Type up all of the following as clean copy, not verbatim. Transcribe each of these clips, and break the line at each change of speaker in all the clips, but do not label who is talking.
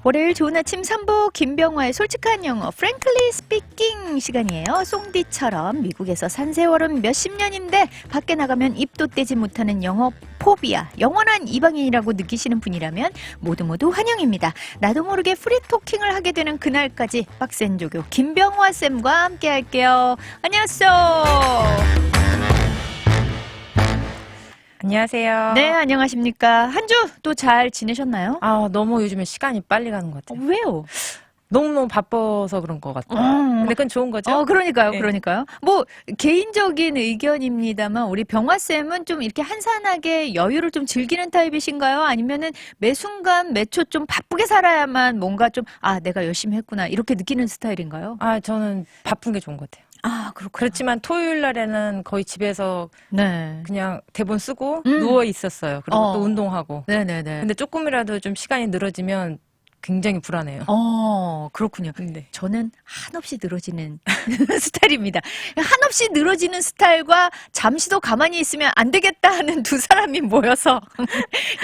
월요일 좋은 아침 3부 김병화의 솔직한 영어 Frankly Speaking 시간이에요. 송디처럼 미국에서 산 세월은 몇십 년인데 밖에 나가면 입도 떼지 못하는 영어 포비아, 영원한 이방인이라고 느끼시는 분이라면 모두 환영입니다. 나도 모르게 프리토킹을 하게 되는 그날까지 빡센 조교 김병화 쌤과 함께 할게요. 안녕하세요.
안녕하세요.
네, 안녕하십니까. 한 주 또 잘 지내셨나요?
너무 요즘에 시간이 빨리 가는 것 같아요.
왜요?
너무너무 바빠서 그런 것 같아요. 근데 그건 좋은 거죠?
그러니까요,
네.
그러니까요. 뭐, 개인적인 의견입니다만, 우리 병화쌤은 좀 이렇게 한산하게 여유를 좀 즐기는 타입이신가요? 아니면은 매 순간, 매 초 좀 바쁘게 살아야만 뭔가 좀, 내가 열심히 했구나, 이렇게 느끼는 스타일인가요?
저는 바쁜 게 좋은 것 같아요.
그렇구나.
그렇지만 토요일 날에는 거의 집에서
네.
그냥 대본 쓰고 누워 있었어요. 그리고 또 운동하고.
네네네.
근데 조금이라도 좀 시간이 늘어지면 굉장히 불안해요.
그렇군요.
네.
저는 한없이 늘어지는 스타일입니다. 한없이 늘어지는 스타일과 잠시도 가만히 있으면 안 되겠다 하는 두 사람이 모여서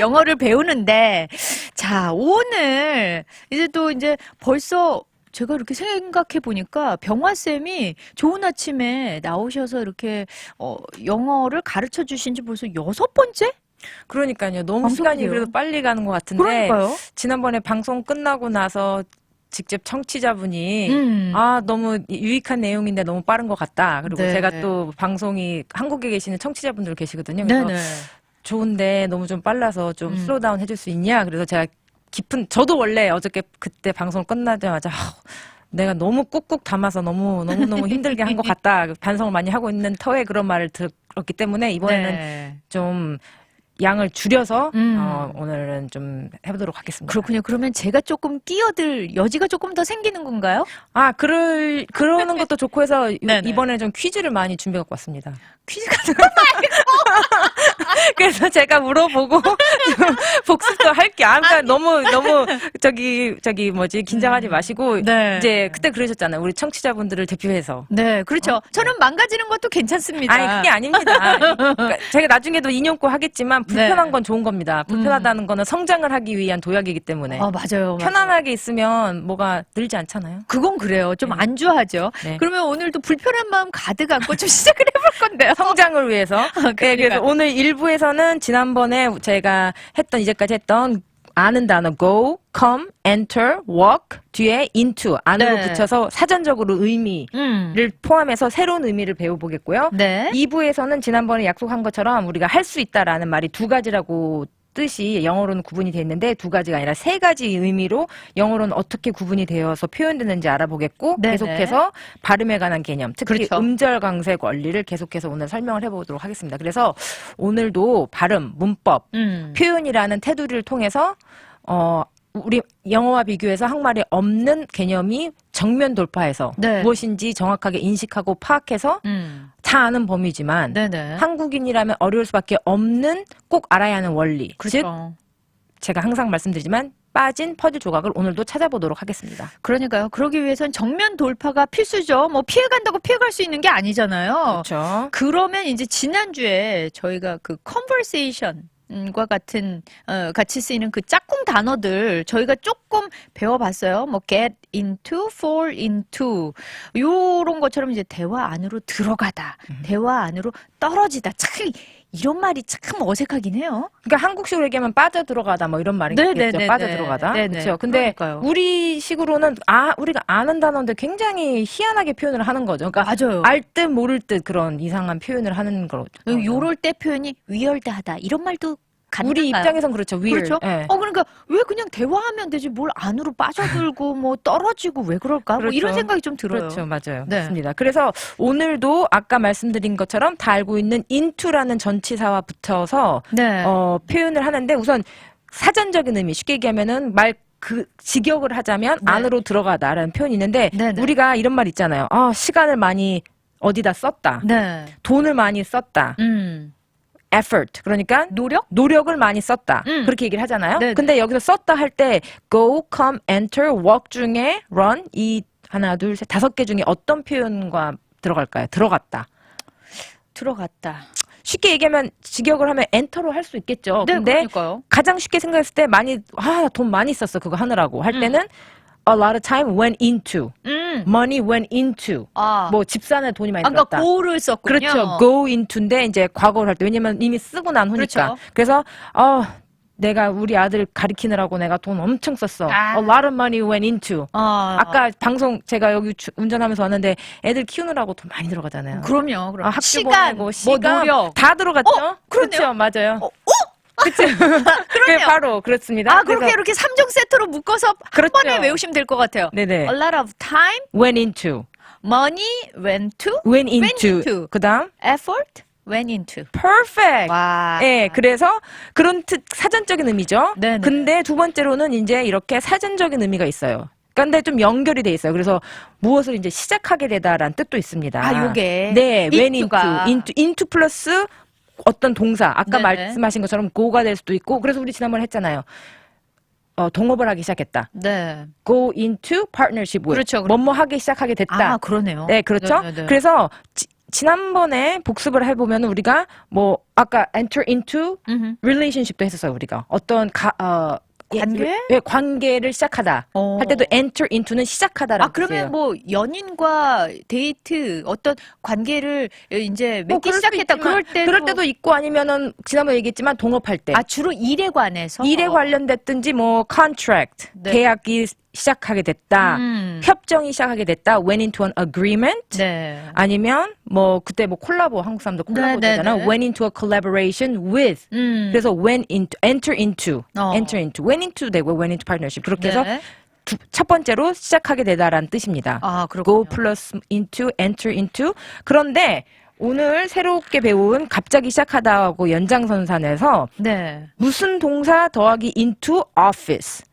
영어를 배우는데, 자, 오늘 이제 벌써 제가 이렇게 생각해 보니까 병화쌤이 좋은 아침에 나오셔서 이렇게 영어를 가르쳐 주신 지 벌써 6번째?
그러니까요. 너무
방송이
시간이
돼요.
그래도 빨리 가는 것 같은데.
그러니까요.
지난번에 방송 끝나고 나서 직접 청취자분이 너무 유익한 내용인데 너무 빠른 것 같다. 그리고
네.
제가 또 방송이 한국에 계시는 청취자분들 계시거든요. 그래서
네네.
좋은데 너무 좀 빨라서 좀 슬로우 다운 해줄 수 있냐. 그래서 제가 저도 원래 어저께 그때 방송 끝나자마자 내가 너무 꾹꾹 담아서 너무너무 힘들게 한 것 같다. 반성을 많이 하고 있는 터에 그런 말을 들었기 때문에 이번에는
네.
좀 양을 줄여서 오늘은 좀 해보도록 하겠습니다.
그렇군요. 그러면 제가 조금 끼어들 여지가 조금 더 생기는 건가요?
그러는 것도 좋고 해서
네네.
이번에 좀 퀴즈를 많이 준비해 갖고 왔습니다.
퀴즈가
그래서 제가 물어보고 좀 복습도 할게. 그러니까 너무 긴장하지 마시고
네.
이제 그때 그러셨잖아요. 우리 청취자분들을 대표해서.
네, 그렇죠. 저는 망가지는 것도 괜찮습니다.
그게 아닙니다. 그러니까 제가 나중에도 인용고 하겠지만 불편한 건 좋은 겁니다. 불편하다는 거는 성장을 하기 위한 도약이기 때문에.
맞아요.
편안하게 있으면 뭐가 늘지 않잖아요.
그건 그래요. 좀 안주하죠.
네.
그러면 오늘도 불편한 마음 가득 안고 좀 시작을 해볼 건데요.
성장을 위해서. 네, 그래서 오늘 1부에서는 지난번에 제가 이제까지 했던 아는 단어 go, come, enter, walk 뒤에 into 안으로
네.
붙여서 사전적으로 의미를 포함해서 새로운 의미를 배워보겠고요.
네.
2부에서는 지난번에 약속한 것처럼 우리가 할 수 있다라는 말이 두 가지라고 뜻이 영어로는 구분이 돼 있는데 두 가지가 아니라 세 가지 의미로 영어로는 어떻게 구분이 되어서 표현되는지 알아보겠고
네네.
계속해서 발음에 관한 개념, 특히
그렇죠.
음절강세 원리를 계속해서 오늘 설명을 해보도록 하겠습니다. 그래서 오늘도 발음, 문법, 표현이라는 테두리를 통해서 우리 영어와 비교해서 한국말에 없는 개념이 정면 돌파해서
네.
무엇인지 정확하게 인식하고 파악해서 다 아는 범위지만
네네.
한국인이라면 어려울 수밖에 없는 꼭 알아야 하는 원리. 즉
그렇죠.
제가 항상 말씀드리지만 빠진 퍼즐 조각을 오늘도 찾아보도록 하겠습니다.
그러니까요. 그러기 위해선 정면 돌파가 필수죠. 뭐 피해간다고 피해갈 수 있는 게 아니잖아요.
그렇죠.
그러면 이제 지난주에 저희가 그 conversation과 같은 같이 쓰이는 그 짝꿍 단어들 저희가 조금 배워봤어요. 뭐 get into, fall into 요런 것처럼 이제 대화 안으로 들어가다, 대화 안으로 떨어지다. 참 이런 말이 참 어색하긴 해요.
그러니까 한국식으로 얘기하면 빠져 들어가다 뭐 이런 말이겠죠.
네네네네.
빠져 들어가다.
네네.
그렇죠. 근데
그러니까요.
우리 식으로는 우리가 아는 단어인데 굉장히 희한하게 표현을 하는 거죠. 그러니까
맞아요.
알 듯 모를 듯 그런 이상한 표현을 하는 거죠.
요럴 때 표현이 위얼드하다 이런 말도
우리
가능한가요?
입장에선 그렇죠. weird.
그렇죠?
예.
그러니까 왜 그냥 대화하면 되지 뭘 안으로 빠져들고 뭐 떨어지고 왜 그럴까? 뭐
그렇죠.
이런 생각이 좀 들어요.
그렇죠. 맞아요.
네.
맞습니다. 그래서 오늘도 아까 말씀드린 것처럼 다 알고 있는 into라는 전치사와 붙여서
네.
표현을 하는데 우선 사전적인 의미 쉽게 얘기하면은 직역을 하자면
네.
안으로 들어가다라는 표현이 있는데
네네.
우리가 이런 말 있잖아요. 시간을 많이 어디다 썼다.
네.
돈을 많이 썼다. effort. 그러니까 노력을 많이 썼다. 그렇게 얘기를 하잖아요.
네네.
근데 여기서 썼다 할 때 go, come, enter, walk 중에 run 이 하나, 둘, 셋, 5개 중에 어떤 표현과 들어갈까요? 들어갔다. 쉽게 얘기하면 직역을 하면 엔터로 할 수 있겠죠.
네,
근데
그러니까요.
가장 쉽게 생각했을 때 돈 많이 썼어 그거 하느라고 할 때는 a lot of time went into, money went into.
아,
뭐 집산에 돈이 많이
아까
들었다.
go를 썼군요.
그렇죠. go into인데 이제 과거를 할 때 왜냐면 이미 쓰고 난 후니까.
그렇죠.
그래서 내가 우리 아들 가리키느라고 내가 돈 엄청 썼어.
아.
A lot of money went into.
아,
아까 방송 제가 여기 운전하면서 왔는데 애들 키우느라고 돈 많이 들어가잖아요.
그럼요. 그럼
학교
시간,
보내고
뭐
시간
노력.
다 들어갔죠.
그러네요.
그렇죠, 맞아요. 그렇죠.
그러네요.
그게 바로 그렇습니다.
아, 그렇게
그래서-
이렇게 3종 세트로 묶어서 한
그렇죠.
번에 외우시면 될 것 같아요.
네네.
A lot of time,
went into,
money went to,
went
Went
into.
into.
그다음
effort went into.
perfect.
와.
예, 그래서 그런 사전적인 의미죠.
네네.
근데 두 번째로는 이제 이렇게 사전적인 의미가 있어요. 근데 좀 연결이 돼 있어요. 그래서 무엇을 이제 시작하게 되다라는 뜻도 있습니다.
아, 요게.
네, went
into가.
into 플러스 어떤 동사. 아까
네네.
말씀하신 것처럼 go가 될 수도 있고. 그래서 우리 지난번에 했잖아요. 동업을 하기 시작했다.
네.
go into partnership with.
그렇죠, 그렇죠.
뭐뭐 하기 시작하게 됐다.
아, 그러네요.
네, 그렇죠.
네네네.
그래서 지난번에 복습을 해보면 우리가 뭐 아까 enter into
음흠.
relationship도 했었어요. 우리가 어떤
관계?
예, 관계를 시작하다 할 때도 enter into는 시작하다라는
아, 그러면
뜻이에요.
뭐 연인과 데이트 어떤 관계를 이제
뭐
맺기
그럴 수도
시작했다.
있지만, 그럴 때도 있고 아니면은 지난번에 얘기했지만 동업할 때
아, 주로 일에 관해서
일에 관련됐든지 뭐 contract
네.
계약이 시작하게 됐다. 협정이 시작하게 됐다. went into an agreement.
네.
아니면 뭐 그때 뭐 콜라보 한국 사람도 콜라보
네,
되잖아요.
네, 네.
went into a collaboration with. 그래서 went into enter into went into 되고 went into partnership 그렇게 해서
네.
첫 번째로 시작하게 되다라는 뜻입니다.
아, 그렇군요.
go plus into enter into. 그런데 오늘 새롭게 배운 갑자기 시작하다하고 연장선상에서
네.
무슨 동사 더하기 into office,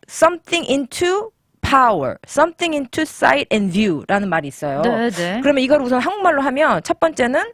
something into power, something into sight and view라는 말이 있어요.
네, 네.
그러면 이걸 우선 한국말로 하면 첫 번째는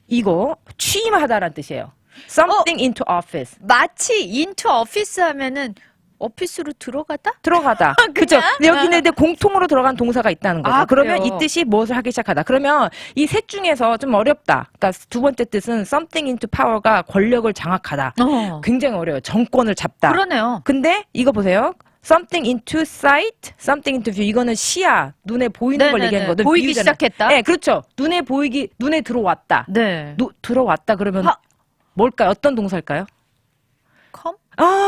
이거 취임하다라는 뜻이에요. something into office.
마치 into office 하면은 오피스로 들어가다?
들어가다. 그죠? 여기는 이제 공통으로 들어간 동사가 있다는 거죠.
아,
그러면
그래요?
이 뜻이 무엇을 하기 시작하다. 그러면 이 셋 중에서 좀 어렵다. 그러니까 두 번째 뜻은 something into power가 권력을 장악하다. 굉장히 어려워요. 정권을 잡다.
그러네요.
근데 이거 보세요. something into sight, something into view. 이거는 시야, 눈에 보이는 걸
네네네.
얘기하는 거거든.
보이기
view잖아요.
시작했다?
네, 그렇죠. 눈에 들어왔다.
네.
들어왔다 그러면 뭘까요? 어떤 동사일까요?
컴?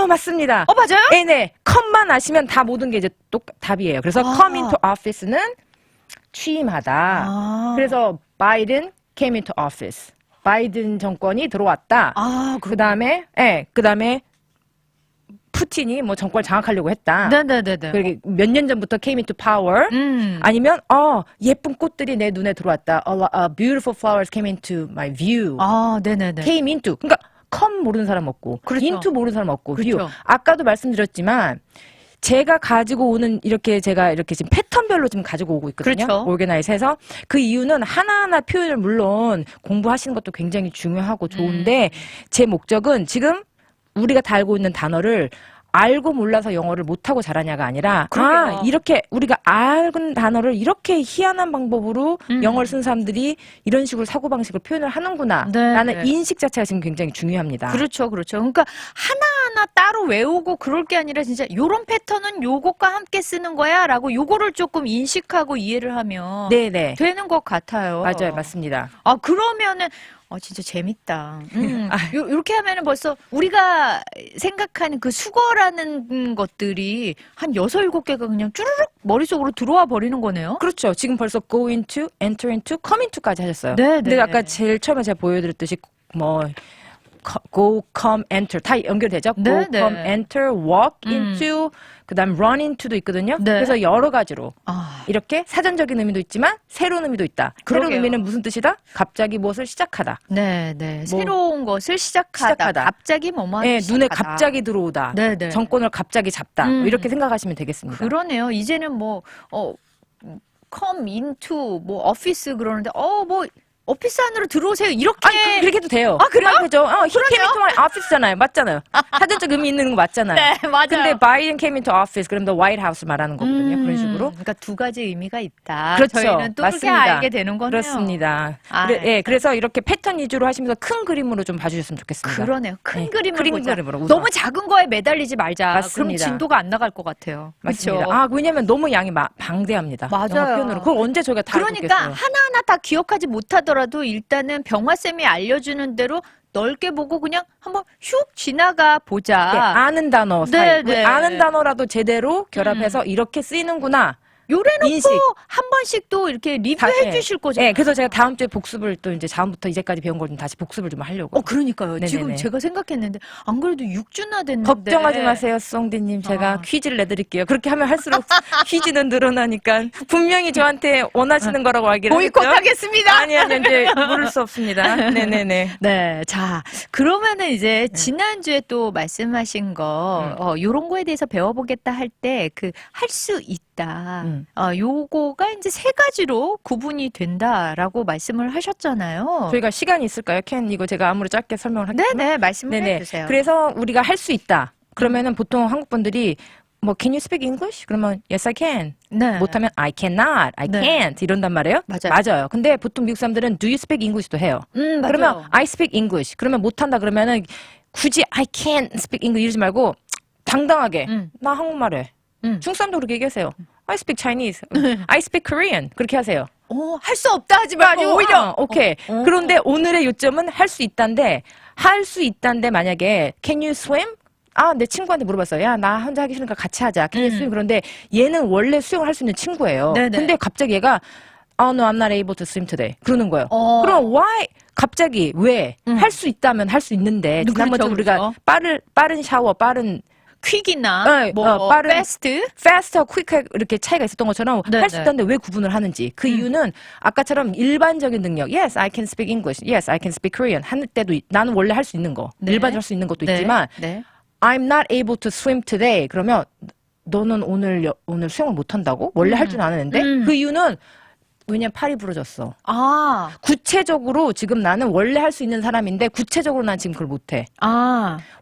맞습니다.
맞아요?
네네. 컴만 아시면 다 모든 게 이제 답이에요. 그래서 come into office는 취임하다.
아.
그래서 바이든 came into office. 바이든 정권이 들어왔다.
아,
그 다음에 푸틴이 뭐 정권을 장악하려고 했다.
네네네네.
그리고 몇 년 전부터 came into power. 아니면 예쁜 꽃들이 내 눈에 들어왔다. Beautiful flowers came into my view.
아, 네네네.
came into. 그러니까 come 모르는 사람 없고
그렇죠.
into 모르는 사람 없고
그렇죠.
view. 아까도 말씀드렸지만 제가 가지고 오는 제가 이렇게 지금 패턴별로 지금 가지고 오고 있거든요.
그렇죠.
오르게나이즈해서 그 이유는 하나하나 표현을 물론 공부하시는 것도 굉장히 중요하고 좋은데 제 목적은 지금 우리가 다 알고 있는 단어를 알고 몰라서 영어를 못하고 잘하냐가 아니라
그러게요.
이렇게 우리가 아는 단어를 이렇게 희한한 방법으로 영어를 쓴 사람들이 이런 식으로 사고방식을 표현을 하는구나
네,
라는
네.
인식 자체가 지금 굉장히 중요합니다.
그렇죠, 그렇죠. 그러니까 하나하나 따로 외우고 그럴 게 아니라 진짜 요런 패턴은 요것과 함께 쓰는 거야 라고 요거를 조금 인식하고 이해를 하면
네네.
되는 것 같아요.
맞아요. 맞습니다.
아, 그러면은 진짜 재밌다. 요렇게 하면은 벌써 우리가 생각하는 그 수거라는 것들이 한 6, 7개가 그냥 쭈르륵 머릿속으로 들어와 버리는 거네요.
그렇죠. 지금 벌써 go into, enter into, come into까지 하셨어요.
네,
근데
네.
아까 제일 처음에 제가 보여드렸듯이 뭐 go, come, enter 다 연결되죠.
네,
go,
네.
come, enter, walk into, 그다음 run into도 있거든요.
네.
그래서 여러 가지로
아,
이렇게 사전적인 의미도 있지만 새로운 의미도 있다. 새로운
그러게요.
의미는 무슨 뜻이다? 갑자기 무엇을 시작하다.
네, 네.
뭐,
새로운 것을 시작하다. 갑자기 뭐뭐 하기
네, 눈에
시작하다.
갑자기 들어오다.
네, 네.
정권을 갑자기 잡다. 뭐 이렇게 생각하시면 되겠습니다.
그러네요. 이제는 뭐 come into 뭐 office 그러는데 뭐 오피스 안으로 들어오세요. 이렇게.
아니, 그렇게 해도 돼요.
아, 그래요?
그죠? he came into my office잖아요. 맞잖아요. 사전적 의미 있는 거 맞잖아요.
네, 맞아요.
근데 Biden came into office, 그럼 the White House 말하는 거거든요. 그런 식으로.
그러니까 두 가지 의미가 있다.
그렇죠.
저희는 또 그렇게
맞습니다.
알게 되는 거네요.
그렇습니다.
아,
예, 그래서 이렇게 패턴 위주로 하시면서 큰 그림으로 좀 봐주셨으면 좋겠습니다.
그러네요. 큰
네,
그림을
큰
보자.
그림으로 우선.
너무 작은 거에 매달리지 말자. 그럼
맞습니다.
진도가 안 나갈 것 같아요.
맞습니다.
그렇죠?
아, 왜냐면 너무 양이 방대합니다.
맞아요.
영어 표현으로. 그걸 언제 저희가 다
그러니까
알겠어요.
하나하나 다 기억하지 못하더라도 일단은 병화쌤이 알려주는 대로 넓게 보고 그냥 한번 슉 지나가 보자.
네, 아는 단어
네,
사이.
네.
아는 단어라도 제대로 결합해서 이렇게 쓰이는구나.
요래놓고
인식.
한 번씩 또 이렇게
다-
리뷰해
예.
주실 거잖아요.
네, 그래서 제가 다음 주에 복습을 또 이제 다음부터 이제까지 배운 걸 좀 다시 복습을 좀 하려고.
그러니까요.
네네네.
지금 제가 생각했는데 안 그래도 6주나 됐는데
걱정하지 마세요, 송디님. 제가
아.
퀴즈를 내드릴게요. 그렇게 하면 할수록 퀴즈는 늘어나니까 분명히 저한테 원하시는 거라고 알기로 했죠.
보이콧하겠습니다.
아니, 이제 모를 수 없습니다. 네네네.
네, 자 그러면은 이제 지난주에 또 말씀하신 거 요런 거에 대해서 배워보겠다 할 때 그 할 수 있다. 요거가 이제 세 가지로 구분이 된다라고 말씀을 하셨잖아요.
저희가 시간이 있을까요? 켄, 이거 제가 아무리 짧게 설명을 할게요.
네네 말씀을
네네.
해주세요.
그래서 우리가 할 수 있다. 그러면은 보통 한국 분들이 뭐 can you speak English? 그러면 yes I can.
네.
못하면 I cannot, I
네.
can't 이런단 말이에요.
맞아요.
근데 보통 미국 사람들은 do you speak English도 해요.
맞아요.
그러면 I speak English. 그러면 못한다 그러면은 굳이 I can't speak English 이러지 말고 당당하게 나 한국말해. 중국 사람도 그렇게 얘기하세요. I speak Chinese. I speak Korean. 그렇게 하세요.
할 수 없다 하지 말고 오히려
오케이. 그런데 오늘의 요점은 할 수 있다인데 할 수 있다인데 만약에 can you swim? 아, 내 친구한테 물어봤어요. 야, 나 혼자 하기 싫으니까 같이 하자. can you swim? 그런데 얘는 원래 수영을 할 수 있는 친구예요.
네네.
근데 갑자기 얘가 oh no, I'm not able to swim today. 그러는 거예요. 그럼 why? 갑자기 왜? 할 수 있다면 할 수 있는데 지난번에
그렇죠,
우리가
그렇죠.
빠른 샤워, 빠른
퀵이나
네, 빠른
패스트
faster, quick 이렇게 차이가 있었던 것처럼
네네.
할 수 있다는데 왜 구분을 하는지 그 이유는 아까처럼 일반적인 능력 yes, I can speak English, yes, I can speak Korean 할 때도 나는 원래 할 수 있는 거
네.
일반적으로 할 수 있는 것도
네.
있지만
네.
I'm not able to swim today 그러면 너는 오늘 수영을 못 한다고? 원래 할 줄 아는데 그 이유는 왜냐면 팔이 부러졌어.
아,
구체적으로 지금 나는 원래 할 수 있는 사람인데 구체적으로 난 지금 그걸 못해.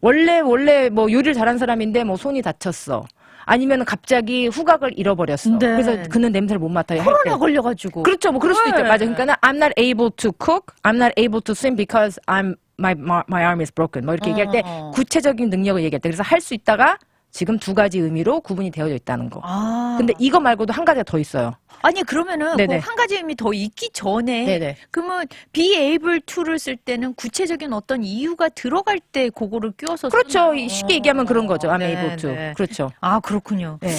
원래 뭐 요리를 잘하는 사람인데 뭐 손이 다쳤어. 아니면 갑자기 후각을 잃어버렸어.
네.
그래서 그는 냄새를 못 맡아요. 할 때.
코로나 걸려가지고.
그렇죠. 뭐 그럴 수도 있죠.
네.
맞아. 그러니까는 I'm not able to cook, I'm not able to swim because my arm is broken. 뭐 이렇게 얘기할 때 구체적인 능력을 얘기할 때 그래서 할 수 있다가 지금 두 가지 의미로 구분이 되어져 있다는 거. 근데 이거 말고도 한 가지가 더 있어요.
아니 그러면은
네네.
그 한 가지 의미 더 있기 전에
네네.
그러면 be able to를 쓸 때는 구체적인 어떤 이유가 들어갈 때 그거를 끼워서
그렇죠.
쓰나요?
쉽게 얘기하면 그런 거죠. I'm
네,
able to.
네.
그렇죠.
아 그렇군요.
네.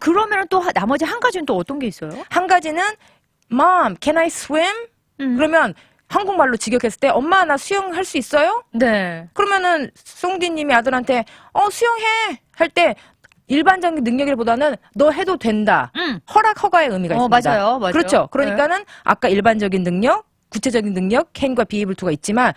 그러면은 또 나머지 한 가지는 또 어떤 게 있어요?
한 가지는 Mom, can I swim? 그러면 한국말로 직역했을 때 엄마 나 수영할 수 있어요?
네.
그러면은 송디님이 아들한테 수영해 할 때 일반적인 능력이보다는 너 해도 된다. 허락 허가의 의미가 있습니다.
맞아요.
그렇죠. 그러니까는 아까 일반적인 능력, 구체적인 능력, can과 be able to가 있지만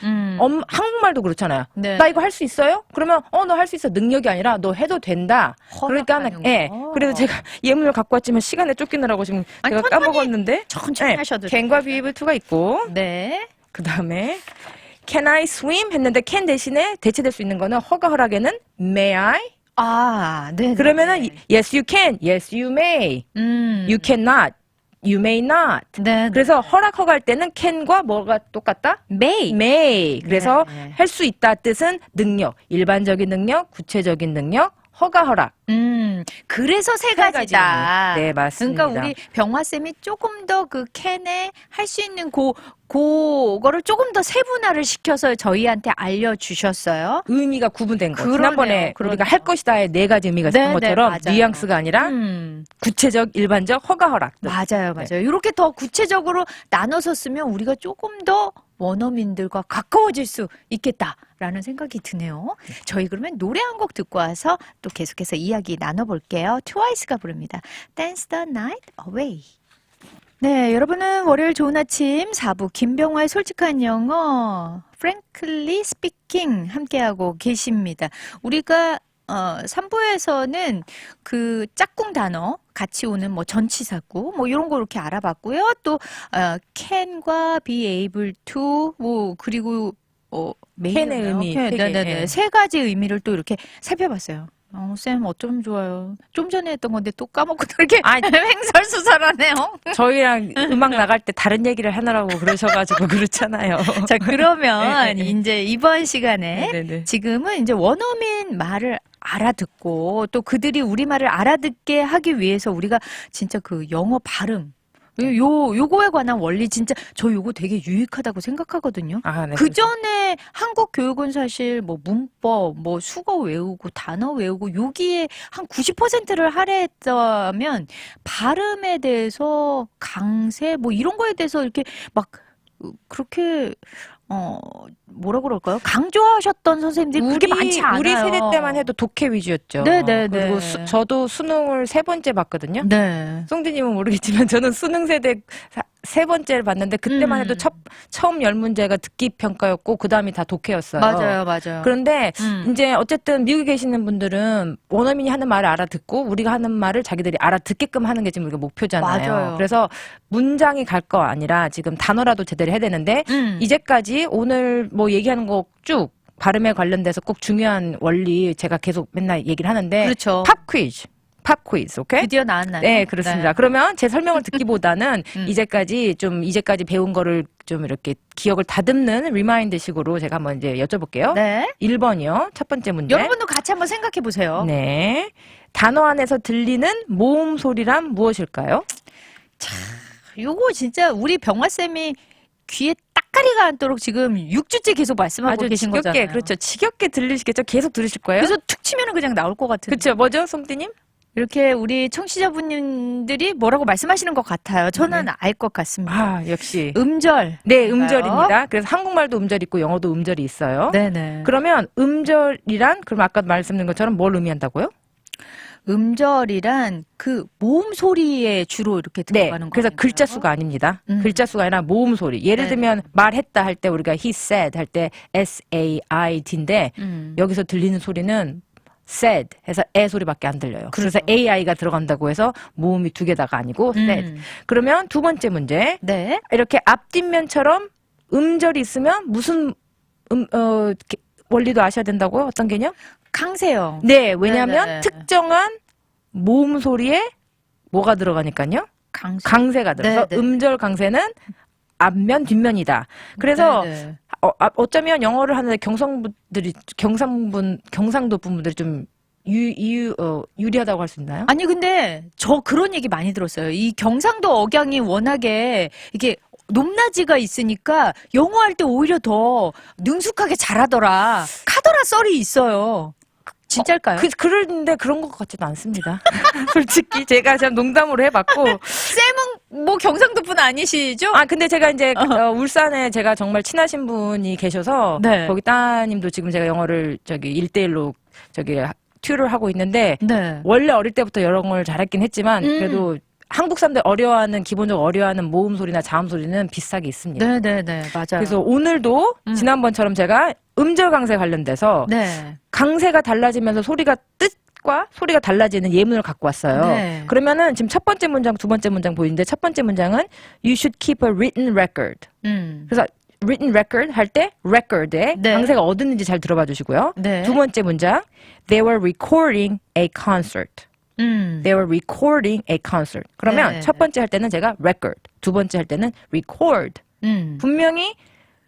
한국말도 그렇잖아요.
네.
나 이거 할 수 있어요? 그러면 너 할 수 있어. 능력이 아니라 너 해도 된다.
허락하는
그러니까
거.
그래서 제가 예문을 갖고 왔지만 시간에 쫓기느라고 지금
아니,
제가
천천히,
까먹었는데
천천히 하셔도
can과 be able to가 있고
네.
그다음에 can I swim 했는데 can 대신에 대체될 수 있는 거는 허가 허락에는 may I
네.
그러면은 yes you can, yes you may, you cannot, you may not.
네.
그래서 허락 허가할 때는 can과 뭐가 똑같다? may. 그래서
네.
할 수 있다 뜻은 능력, 일반적인 능력, 구체적인 능력, 허가 허락.
그래서 세
가지
가지다.
의미. 네, 맞습니다.
그러니까 우리 병화쌤이 조금 더 그 캔에 할 수 있는 그거를 조금 더 세분화를 시켜서 저희한테 알려주셨어요.
의미가 구분된 거.
그러네요,
지난번에
그러네요.
우리가 할 것이다의 네 가지 의미가
네,
있던 것처럼
네, 맞아요.
뉘앙스가 아니라 구체적, 일반적, 허가 허락.
맞아요. 이렇게 더 구체적으로 나눠서 쓰면 우리가 조금 더 원어민들과 가까워질 수 있겠다라는 생각이 드네요. 저희 그러면 노래 한 곡 듣고 와서 또 계속해서 이야기 나눠볼게요. 트와이스가 부릅니다. Dance the Night Away. 네, 여러분은 월요일 좋은 아침 4부 김병화의 솔직한 영어 Frankly Speaking 함께하고 계십니다. 우리가 3부에서는 그 짝꿍 단어 같이 오는 뭐 전치사구 뭐 이런 거 이렇게 알아봤고요. 또 can과 be able to 뭐 그리고
can의 의미 세 개.
네네네
예.
세 가지 의미를 또 이렇게 살펴봤어요. 쌤 어쩜 좋아요. 좀 전에 했던 건데 또 까먹고 또 이렇게
아,
횡설수설하네요.
저희랑 음악 나갈 때 다른 얘기를 하느라고 그러셔가지고 그렇잖아요.
자 그러면
네, 네.
이제 이번 시간에
네네.
지금은 이제 원어민 말을 알아듣고 또 그들이 우리 말을 알아듣게 하기 위해서 우리가 진짜 그 영어 발음 요거에 관한 원리 진짜 저 요거 되게 유익하다고 생각하거든요.
아, 네.
그 전에 한국 교육은 사실 뭐 문법, 뭐 수거 외우고 단어 외우고 여기에 한 90%를 할애했다면 발음에 대해서 강세 뭐 이런 거에 대해서 이렇게 막 그렇게 뭐라 그럴까요? 강조하셨던 선생님들이 그렇게 많지 않아요.
우리 세대 때만 해도 독해 위주였죠.
네네네.
그리고 저도 수능을 3번째 봤거든요.
네.
송디님은 모르겠지만 저는 수능 세대 3번째를 봤는데 그때만 해도 처음 10문제가 듣기 평가였고 그 다음이 다 독해였어요.
맞아요.
그런데 이제 어쨌든 미국에 계시는 분들은 원어민이 하는 말을 알아듣고 우리가 하는 말을 자기들이 알아듣게끔 하는 게 지금 우리가 목표잖아요.
맞아요.
그래서 문장이 갈 거 아니라 지금 단어라도 제대로 해야 되는데 이제까지 오늘 뭐 얘기하는 거 쭉 발음에 관련돼서 꼭 중요한 원리 제가 계속 맨날 얘기를 하는데
그렇죠.
팝 퀴즈, 오케이?
드디어 나왔나요?
네, 그렇습니다.
네.
그러면 제 설명을 듣기보다는 이제까지 배운 거를 좀 이렇게 기억을 다듬는 리마인드식으로 제가 한번 이제 여쭤볼게요.
네.
1번이요. 첫 번째 문제.
여러분도 같이 한번 생각해 보세요.
네. 단어 안에서 들리는 모음 소리란 무엇일까요?
요거 진짜 우리 병화쌤이 귀에 따까리가 않도록 지금 6주째 계속 말씀하고
아주
계신
지겹게,
거잖아요.
그렇죠. 지겹게 들리시겠죠? 계속 들으실 거예요?
그래서 툭 치면은 그냥 나올 것 같은데.
그렇죠. 뭐죠, 송띠님?
이렇게 우리 청취자분들이 뭐라고 말씀하시는 것 같아요. 저는 알 것 같습니다.
아, 역시.
음절.
네, 음절입니다. 그래서 한국말도 음절이 있고 영어도 음절이 있어요.
네네.
그러면 음절이란 그럼 아까 말씀드린 것처럼 뭘 의미한다고요?
음절이란 그 모음 소리에 주로 이렇게
네,
들어가는 거.
그래서 글자 수가 아닙니다. 글자 수가 아니라 모음 소리. 예를
네.
들면 말했다 할 때 우리가 he said 할 때 S-A-I-D인데 여기서 들리는 소리는 said 해서 에 소리밖에 안 들려요. 그래서 AI가 들어간다고 해서 모음이 2개다가 아니고 said. 그러면 두 번째 문제.
네.
이렇게 앞뒷면처럼 음절이 있으면 무슨 원리도 아셔야 된다고요? 어떤 개념?
강세요.
네, 왜냐하면
네네.
특정한 모음 소리에 뭐가 들어가니까요? 강세가 들어서
네네.
음절 강세는 앞면 뒷면이다. 그래서
네네.
어쩌면 영어를 하는데 경상도 분들이 좀 유리하다고 할 수 있나요?
아니 근데 저 그런 얘기 많이 들었어요. 이 경상도 억양이 워낙에 이게 높낮이가 있으니까 영어 할 때 오히려 더 능숙하게 잘하더라. 카더라 썰이 있어요. 진짜일까요?
그런데 그런 것 같지도 않습니다. 솔직히 제가 참 농담으로 해봤고.
쌤은 뭐 경상도 분 아니시죠?
아, 근데 제가 이제 울산에 제가 정말 친하신 분이 계셔서
네.
거기 따님도 지금 제가 영어를 1대1로 튜를 하고 있는데
네.
원래 어릴 때부터 영어를 잘했긴 했지만 그래도 한국 사람들 기본적으로 어려워하는 모음 소리나 자음 소리는 비슷하게 있습니다.
네네네 맞아요.
그래서 오늘도 지난번처럼 제가 음절 강세 관련돼서
네.
강세가 달라지면서 뜻과 소리가 달라지는 예문을 갖고 왔어요.
네.
그러면은 지금 첫 번째 문장, 두 번째 문장 보이는데 첫 번째 문장은 You should keep a written record. 그래서 written record 할 때 record에
네.
강세가 어딨는지 잘 들어봐 주시고요.
네.
두 번째 문장 They were recording a concert. They were recording a concert. 그러면
네.
첫 번째 할 때는 제가 record, 두 번째 할 때는 record. 분명히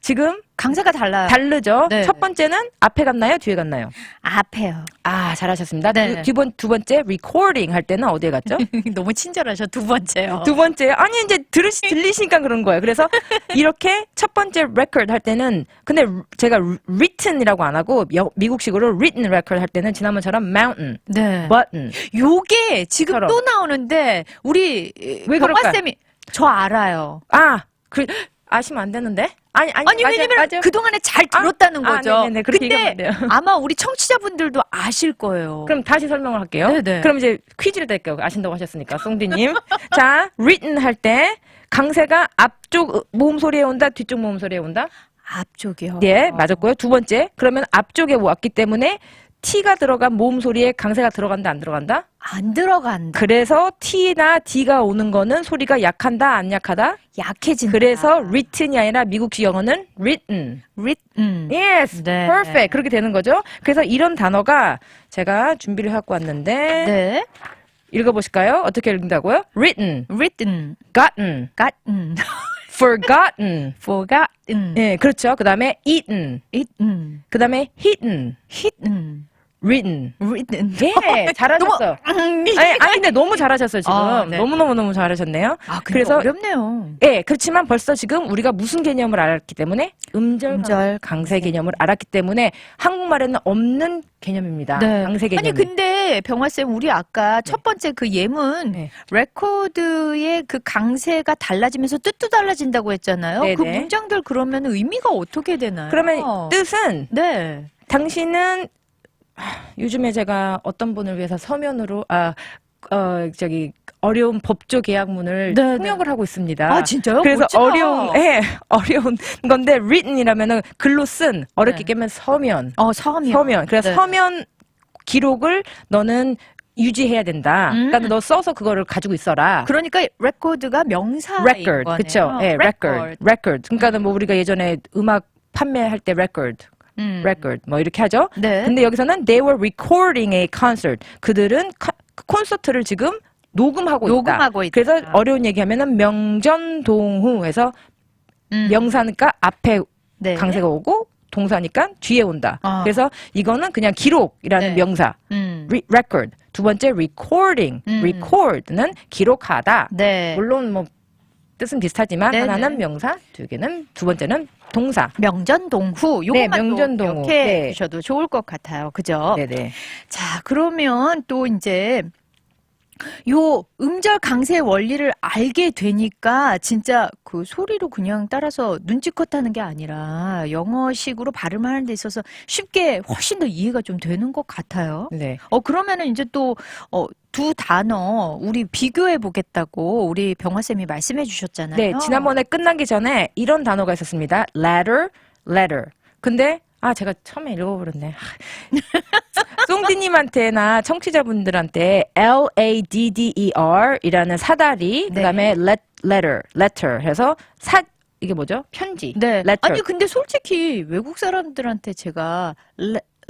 지금
강세가 달라요.
다르죠?
네.
첫 번째는 앞에 갔나요? 뒤에 갔나요?
앞에요.
아, 잘하셨습니다.
네.
두 번째 recording 할 때는 어디에 갔죠?
너무 친절하셔. 두 번째요.
두 번째 아니 이제 들리시니까 그런 거예요. 그래서 이렇게 첫 번째 record 할 때는 근데 제가 written이라고 안 하고 미국식으로 written record 할 때는 지난번처럼 mountain,
네.
button.
요게 지금
처럼.
또 나오는데 우리
왜 그럴까요?
쌤이 저 알아요.
아시면 안 되는데?
아니 왜냐면
맞아요.
그동안에 잘 들었다는 거죠.
네네네. 그렇게
근데
얘기하면 돼요.
아마 우리 청취자분들도 아실 거예요.
그럼 다시 설명을 할게요.
네네.
그럼 이제 퀴즈를 낼게요. 아신다고 하셨으니까, 송디님. 자, written 할 때 강세가 앞쪽 모음 소리에 온다, 뒤쪽 모음 소리에 온다?
앞쪽이요.
네, 맞았고요. 두 번째, 그러면 앞쪽에 왔기 때문에 T가 들어간 모음 소리에 강세가 들어간다, 안 들어간다?
안 들어간다.
그래서 T나 D가 오는 거는 소리가 약한다, 안 약하다?
약해진다.
그래서 written이 아니라 미국식 영어는 written.
written.
Yes,
네.
perfect. 그렇게 되는 거죠. 그래서 이런 단어가 제가 준비를 해갖고 왔는데
네.
읽어보실까요? 어떻게 읽는다고요? written,
written.
gotten,
gotten.
forgotten.
forgotten.
네, 그렇죠. 그 다음에 eaten,
eaten.
그 다음에 hidden,
hidden.
written.
written.
예, 잘하셨어. 아니, 근데 너무 잘하셨어요, 지금.
아, 네.
너무너무 잘하셨네요.
아,
그래서
어렵네요.
예, 그렇지만 벌써 지금 우리가 무슨 개념을 알았기 때문에 음절 강세 개념을 알았기 때문에 한국말에는 없는 개념입니다.
네.
강세 개념.
아니 근데 병화쌤 우리 아까 첫 번째 그 예문
네.
레코드의 그 강세가 달라지면서 뜻도 달라진다고 했잖아요.
네네.
그 문장들 그러면 의미가 어떻게 되나요?
그러면 뜻은
네.
당신은 요즘에 제가 어떤 분을 위해서 서면으로 어려운 법조 계약문을
네,
통역을 하고 있습니다.
아 진짜요?
그래서
멋지다.
어려운 건데 written이라면은 글로 쓴 어렵게
네.
깨면 서면.
서면.
그래서
네.
서면 기록을 너는 유지해야 된다. 그러니까 너 써서 그거를 가지고 있어라.
그러니까 레코드가 명사인
record,
거네요.
그렇죠? 예, record. 그러니까는 뭐 우리가 예전에 음악 판매할 때 record 뭐 이렇게 하죠.
네.
근데 여기서는 they were recording a concert. 그들은 콘서트를 지금 녹음하고 있다. 그래서 어려운 얘기하면은 명전동후해서 명사니까 앞에
네.
강세가 오고 동사니까 뒤에 온다.
아.
그래서 이거는 그냥 기록이라는
네.
명사. record. 두 번째 recording. record는 기록하다.
네.
물론 뭐 뜻은 비슷하지만
네네.
하나는 명사, 두 번째는 동사.
명전동후 요것만
네, 명전동후.
또 기억해
네.
주셔도 좋을 것 같아요. 그죠?
네네.
자, 그러면 또 이제 요 음절 강세 원리를 알게 되니까 진짜 그 소리로 그냥 따라서 눈치껏 하는 게 아니라 영어식으로 발음하는 데 있어서 쉽게 훨씬 더 이해가 좀 되는 것 같아요.
네.
그러면은 이제 또 두 단어 우리 비교해 보겠다고 우리 병화쌤이 말씀해 주셨잖아요.
네, 지난번에 끝나기 전에 이런 단어가 있었습니다. letter. 근데 제가 처음에 읽어버렸네. 송디님한테나 청취자분들한테 LADDER 이라는 사다리,
네.
그다음에 letter 해서 이게 뭐죠? 편지.
네.
letter.
아니 근데 솔직히 외국 사람들한테 제가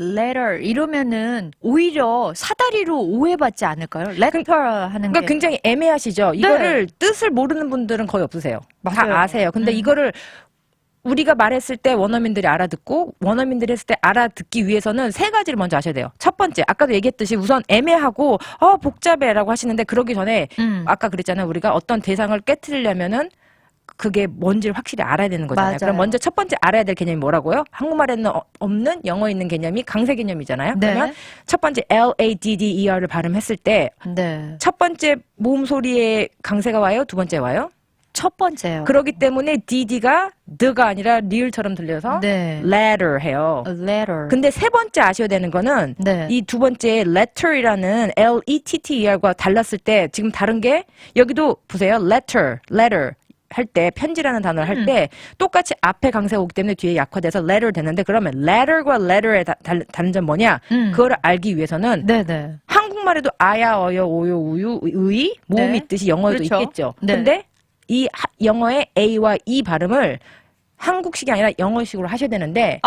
letter 이러면은 오히려 사다리로 오해받지 않을까요? letter 하는
그러니까
게.
굉장히 애매하시죠? 이거를 뜻을 모르는 분들은 거의 없으세요.
맞아요.
다 아세요. 근데 이거를 우리가 말했을 때 원어민들이 알아듣고 원어민들이 했을 때 알아듣기 위해서는 세 가지를 먼저 아셔야 돼요. 첫 번째, 아까도 얘기했듯이 우선 애매하고 복잡해라고 하시는데 그러기 전에 아까 그랬잖아요. 우리가 어떤 대상을 깨트리려면은 그게 뭔지를 확실히 알아야 되는 거잖아요.
맞아요.
그럼 먼저 첫 번째 알아야 될 개념이 뭐라고요? 한국말에는 없는 영어에 있는 개념이 강세 개념이잖아요.
네.
그러면 첫 번째 LADDER를 발음했을 때
네.
첫 번째 모음 소리에 강세가 와요? 두 번째 와요?
첫 번째요.
그렇기 때문에 DD가 the가 아니라 리을처럼 들려서
네.
letter 해요.
A letter.
근데 세 번째 아셔야 되는 거는
네.
이 두 번째 letter이라는 LETTER과 달랐을 때 지금 다른 게 여기도 보세요. letter 할 때 편지라는 단어를 할 때 똑같이 앞에 강세가 오기 때문에 뒤에 약화돼서 letter 되는데 그러면 letter과 letter의 다른 점 뭐냐? 그거를 알기 위해서는
네네.
한국말에도 아야, 어여, 오요, 우유, 의 모음이
네.
있듯이 영어에도
그렇죠.
있겠죠.
네.
근데 이 영어의 A와 E 발음을 한국식이 아니라 영어식으로 하셔야 되는데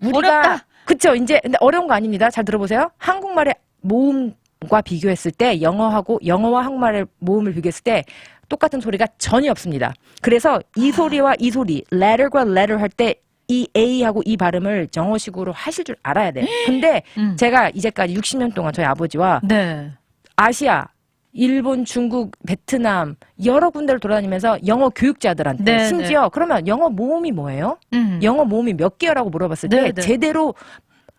어렵다.
그쵸. 이제 근데 어려운 거 아닙니다. 잘 들어보세요. 한국말의 모음과 비교했을 때 영어와 한국말의 모음을 비교했을 때 똑같은 소리가 전혀 없습니다. 그래서 이 소리와 이 소리, letter과 letter 할 때 이 A하고 이 발음을 영어식으로 하실 줄 알아야 돼요. 근데 제가 이제까지 60년 동안 저희 아버지와
네.
아시아, 일본, 중국, 베트남 여러 군데를 돌아다니면서 영어 교육자들한테
네,
심지어 그러면 영어 모음이 뭐예요? 영어 모음이 몇 개라고 물어봤을 때
네, 네.
제대로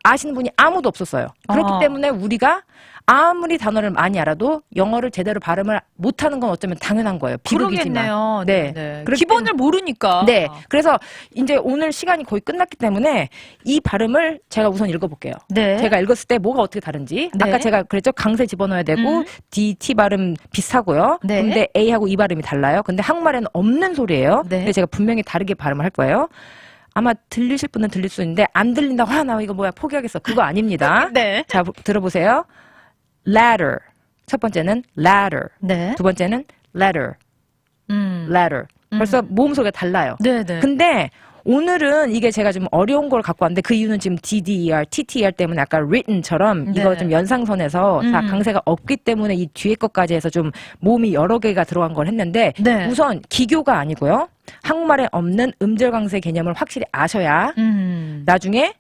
아시는 분이 아무도 없었어요. 그렇기 때문에 우리가 아무리 단어를 많이 알아도 영어를 제대로 발음을 못하는 건 어쩌면 당연한 거예요. 비극이지만.
그러겠네요.
네.
네.
그렇기
기본을 모르니까.
네. 그래서 이제 오늘 시간이 거의 끝났기 때문에 이 발음을 제가 우선 읽어볼게요.
네.
제가 읽었을 때 뭐가 어떻게 다른지.
네.
아까 제가 그랬죠. 강세 집어넣어야 되고 D, T 발음 비슷하고요.
네.
근데 A하고 E 발음이 달라요. 근데 한국말에는 없는 소리예요.
네.
근데 제가 분명히 다르게 발음을 할 거예요. 아마 들리실 분은 들릴 수 있는데 안 들린다고 나 이거 뭐야 포기하겠어. 그거 아닙니다.
네.
자, 들어보세요. ladder. 첫 번째는 ladder.
네.
두 번째는 letter. letter. 벌써 모음 소리가 달라요.
네, 네.
근데 오늘은 이게 제가 좀 어려운 걸 갖고 왔는데 그 이유는 지금 DDER, TTER 때문에 아까 written처럼
네.
이거 좀 연상선에서 다 강세가 없기 때문에 이 뒤에 것까지 해서 좀 모음이 여러 개가 들어간 걸 했는데
네.
우선 기교가 아니고요. 한국말에 없는 음절 강세 개념을 확실히 아셔야 나중에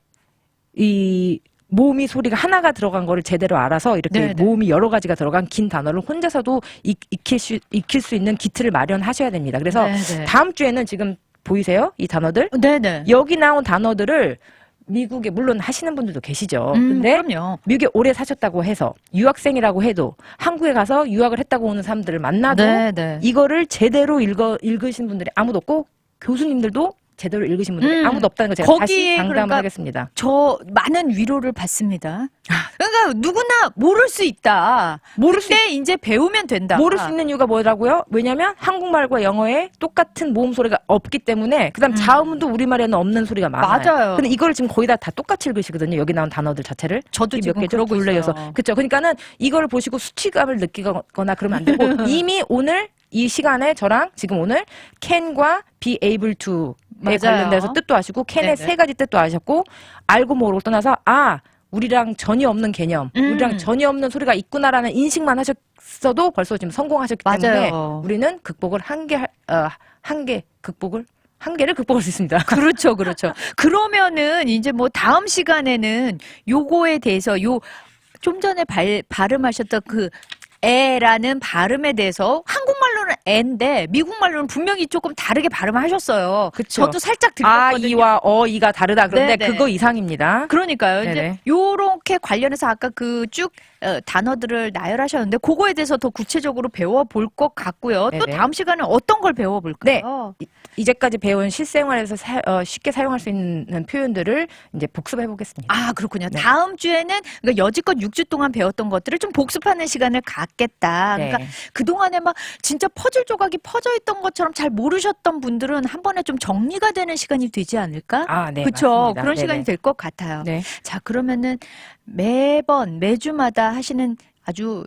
이 모음이 소리가 하나가 들어간 거를 제대로 알아서 이렇게
네네.
모음이 여러 가지가 들어간 긴 단어를 혼자서도 익힐 수 있는 기틀을 마련하셔야 됩니다. 그래서
네네.
다음 주에는 지금 보이세요? 이 단어들?
네네.
여기 나온 단어들을 미국에 물론 하시는 분들도 계시죠. 근데
그럼요.
미국에 오래 사셨다고 해서 유학생이라고 해도 한국에 가서 유학을 했다고 오는 사람들을 만나도
네네.
이거를 제대로 읽으신 분들이 아무도 없고 교수님들도 제대로 읽으신 분들이 아무도 없다는 거 제가 다시
거기에
장담을
그러니까
하겠습니다.
저 많은 위로를 받습니다. 그러니까 누구나 모를 수 있다. 근데 이제 배우면 된다.
모를 수 있는 이유가 뭐라고요? 왜냐면 한국말과 영어에 똑같은 모음 소리가 없기 때문에 그다음 자음도 우리말에는 없는 소리가 많아요.
맞아요.
근데 이거를 지금 거의 다 똑같이 읽으시거든요. 여기 나온 단어들 자체를.
저도
몇
지금
개죠?
그러고
둘레여서.
있어요.
그렇죠. 그러니까는 이거를 보시고 수치감을 느끼거나 그러면 안 되고 이미 오늘 이 시간에 저랑 지금 오늘 can과 be able to에
맞아요.
관련돼서 뜻도 아시고 can의
네네.
세 가지 뜻도 아셨고 알고 모르고 떠나서 우리랑 전혀 없는 개념, 우리랑 전혀 없는 소리가 있구나라는 인식만 하셨어도 벌써 지금 성공하셨기 때문에
맞아요.
우리는 극복을 한계를 극복할 수 있습니다.
그렇죠, 그렇죠. 그러면은 이제 뭐 다음 시간에는 요거에 대해서 좀 전에 발음하셨던 그 에라는 발음에 대해서 한국말로는 에인데 미국말로는 분명히 조금 다르게 발음하셨어요.
그쵸.
저도 살짝 들었거든요.
이와 이가 다르다. 그런데
네네.
그거 이상입니다.
그러니까요. 이제
네네.
요렇게 관련해서 아까 그 쭉 단어들을 나열하셨는데 그거에 대해서 더 구체적으로 배워볼 것 같고요. 또
네네.
다음 시간에 어떤 걸 배워볼까요?
이제까지 배운 실생활에서 쉽게 사용할 수 있는 표현들을 이제 복습해 보겠습니다.
아, 그렇군요.
네.
다음 주에는 그러니까 여지껏 6주 동안 배웠던 것들을 좀 복습하는 시간을 갖겠다.
네.
그러니까 그동안에 막 진짜 퍼즐 조각이 퍼져 있던 것처럼 잘 모르셨던 분들은 한 번에 좀 정리가 되는 시간이 되지 않을까?
네,
그렇죠.
맞습니다.
그런
네네.
시간이 될 것 같아요.
네.
자, 그러면은 매주마다 하시는 아주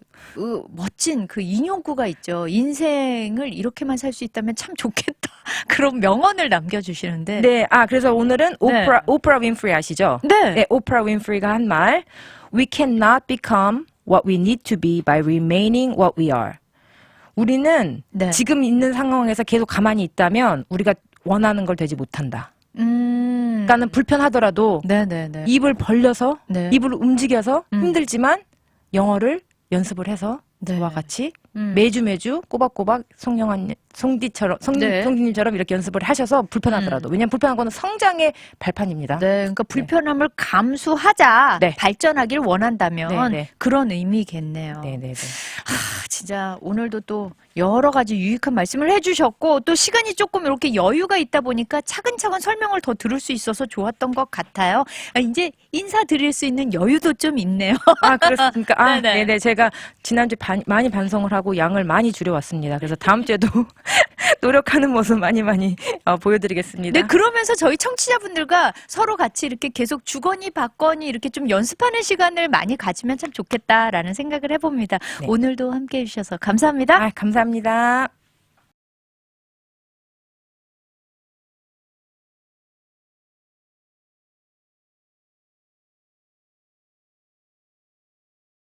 멋진 그 인용구가 있죠. 인생을 이렇게만 살 수 있다면 참 좋겠다. 그런 명언을 남겨주시는데.
네, 그래서 오늘은
네.
오프라 윈프리 아시죠?
네.
오프라 윈프리가 한 말, We cannot become what we need to be by remaining what we are. 우리는
네.
지금 있는 상황에서 계속 가만히 있다면 우리가 원하는 걸 되지 못한다. 그러니까는 불편하더라도
네네네.
입을 벌려서
네.
입을 움직여서 힘들지만 영어를 연습을 해서
네.
저와 같이 매주 꼬박꼬박 송디님처럼 이렇게 연습을 하셔서 불편하더라도 왜냐면 불편한 거는 성장의 발판입니다.
네, 그러니까 불편함을 감수하자
네.
발전하길 원한다면
네, 네.
그런 의미겠네요.
네네네.
진짜 오늘도 또 여러 가지 유익한 말씀을 해주셨고 또 시간이 조금 이렇게 여유가 있다 보니까 차근차근 설명을 더 들을 수 있어서 좋았던 것 같아요. 이제 인사드릴 수 있는 여유도 좀 있네요.
그렇습니까?
네네.
네네. 제가 지난주에 많이 반성을 하고 양을 많이 줄여왔습니다. 그래서 다음 주에도 노력하는 모습 많이 보여드리겠습니다.
네, 그러면서 저희 청취자분들과 서로 같이 이렇게 계속 주거니 받거니 이렇게 좀 연습하는 시간을 많이 가지면 참 좋겠다라는 생각을 해봅니다.
네.
오늘도 함께 해주셔서 감사합니다.
감사합니다.